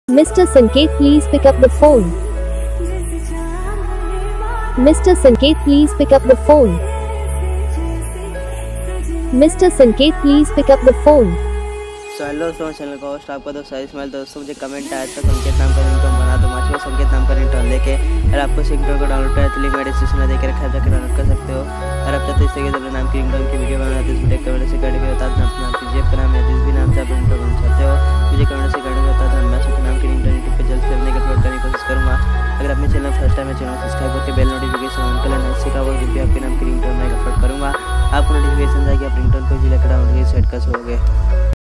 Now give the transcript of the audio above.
Mr. Sanket, please pick up the phone. Mr. Sanket, please pick up the phone. Mr. Sanket, please pick up the phone. So hello दोस्तों, channel का host आपका दोस्त इस्माइल। दोस्तों मुझे comment आया था संकेत नाम का रिंगटोन बना दो। माचिए संकेत नाम का रिंगटोन लेके अगर आपको इस रिंगटोन को डाउनलोड करना है तो लिंक मेरे डिस्क्रिप्शन में देकर रखा है, जाकर डाउनलोड कर सकते हो। अगर आप चाहते हो इस तरीके से अपने नाम की रिंगटोन की वीडियो बनाना है तो इस वीडियो कमेंट से करने के बता देना अपना नाम कीजिए, अपना नाम या जिस भी नाम से आप रिंगटोन बनाना चाहते हो मुझे कमेंट से करने के बता देना। मैं उसके नाम की रिंगटोन यूट्यूब पर जल्द से जल्द अपलोड करने की कोशिश करूँगा। अगर अपने चैनल फर्स्ट टाइम है चैनल सब्सक्राइब करके बेल नोटिफिकेशन ऑन कर लेना, इससे क्या होगा जब भी आपके नाम की रिंगटोन मैं अपलोड करूँगा आपको नोटिफिकेशन जाएगी, आप रिंगटोन को जिला डाउनलोड सेट कर सकोगे।